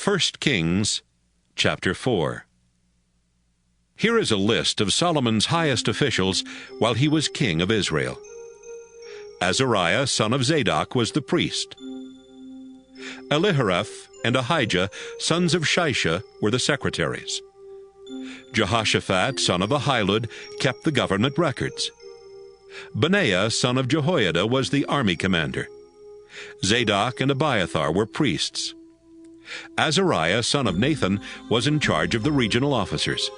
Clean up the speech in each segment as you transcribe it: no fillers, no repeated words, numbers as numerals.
1 Kings chapter 4. Here is a list of Solomon's highest officials while he was king of Israel. Azariah, son of Zadok, was the priest. Elihareph and Ahijah, sons of Shisha, were the secretaries. Jehoshaphat, son of Ahilud, kept the government records. Benaiah, son of Jehoiada, was the army commander. Zadok and Abiathar were priests. Azariah, son of Nathan, was in charge of the regional officers.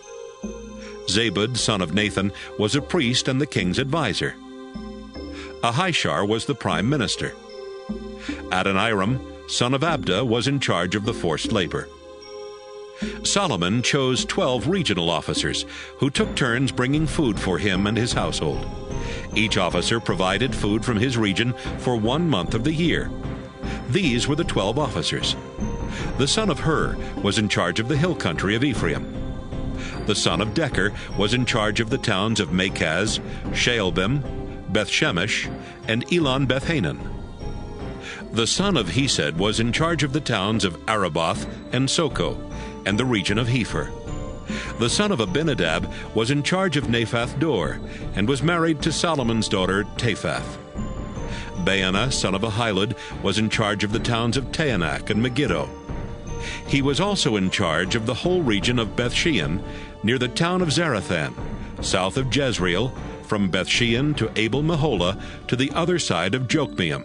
Zabud, son of Nathan, was a priest and the king's advisor. Ahishar was the prime minister. Adoniram, son of Abda, was in charge of the forced labor. Solomon chose 12 regional officers, who took turns bringing food for him and his household. Each officer provided food from his region for 1 month of the year. These were the 12 officers. The son of Hur was in charge of the hill country of Ephraim. The son of Decher was in charge of the towns of Makaz, Shaalbim, Bethshemesh, and Elon Bethhanan. The son of Hesed was in charge of the towns of Araboth and Soko, and the region of Hepher. The son of Abinadab was in charge of Naphath Dor, and was married to Solomon's daughter Taphath. Baana, son of Ahilud, was in charge of the towns of Taanach and Megiddo. He was also in charge of the whole region of Bethshean, near the town of Zarathan, south of Jezreel, from Bethshean to Abel-Meholah to the other side of Jokmeam.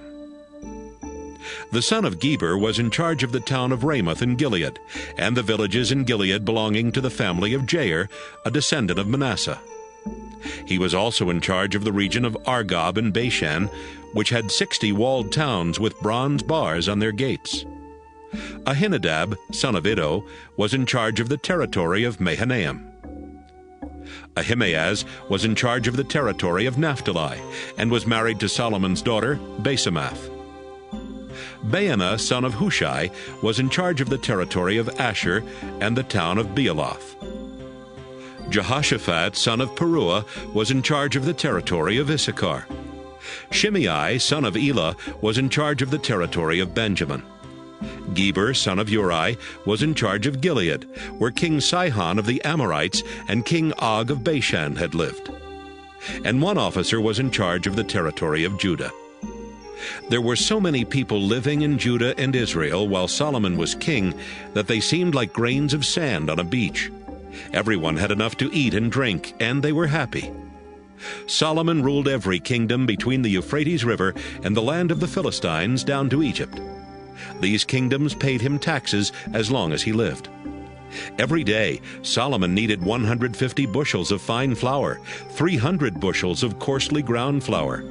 The son of Geber was in charge of the town of Ramoth in Gilead, and the villages in Gilead belonging to the family of Jair, a descendant of Manasseh. He was also in charge of the region of Argob and Bashan, which had 60 walled towns with bronze bars on their gates. Ahinadab, son of Iddo, was in charge of the territory of Mahanaim. Ahimaaz was in charge of the territory of Naphtali, and was married to Solomon's daughter, Basemath. Baana, son of Hushai, was in charge of the territory of Asher and the town of Bealoth. Jehoshaphat, son of Peruah, was in charge of the territory of Issachar. Shimei, son of Elah, was in charge of the territory of Benjamin. Geber, son of Uri, was in charge of Gilead, where King Sihon of the Amorites and King Og of Bashan had lived. And one officer was in charge of the territory of Judah. There were so many people living in Judah and Israel while Solomon was king that they seemed like grains of sand on a beach. Everyone had enough to eat and drink, and they were happy. Solomon ruled every kingdom between the Euphrates River and the land of the Philistines down to Egypt. These kingdoms paid him taxes as long as he lived. Every day, Solomon needed 150 bushels of fine flour, 300 bushels of coarsely ground flour,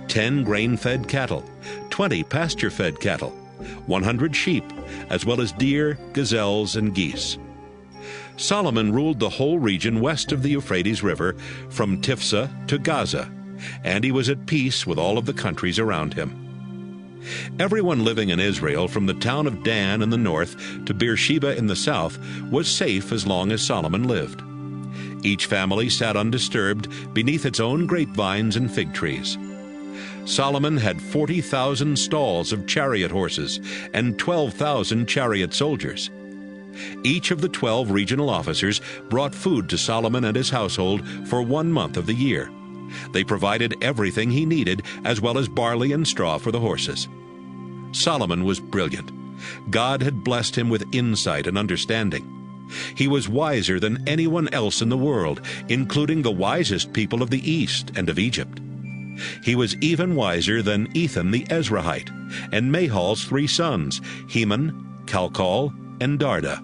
10 grain-fed cattle, 20 pasture-fed cattle, 100 sheep, as well as deer, gazelles, and geese. Solomon ruled the whole region west of the Euphrates River, from Tiphsah to Gaza, and he was at peace with all of the countries around him. Everyone living in Israel, from the town of Dan in the north to Beersheba in the south, was safe as long as Solomon lived. Each family sat undisturbed beneath its own grapevines and fig trees. Solomon had 40,000 stalls of chariot horses and 12,000 chariot soldiers. Each of the 12 regional officers brought food to Solomon and his household for 1 month of the year. They provided everything he needed, as well as barley and straw for the horses. Solomon was brilliant. God had blessed him with insight and understanding. He was wiser than anyone else in the world, including the wisest people of the East and of Egypt. He was even wiser than Ethan the Ezrahite, and Mahal's 3 sons, Heman, Calcol, and Darda.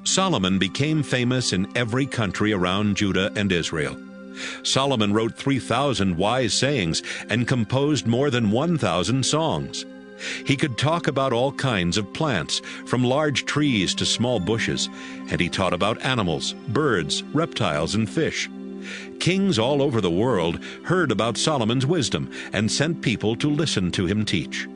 Solomon became famous in every country around Judah and Israel. Solomon wrote 3,000 wise sayings and composed more than 1,000 songs. He could talk about all kinds of plants, from large trees to small bushes, and he taught about animals, birds, reptiles, and fish. Kings all over the world heard about Solomon's wisdom and sent people to listen to him teach.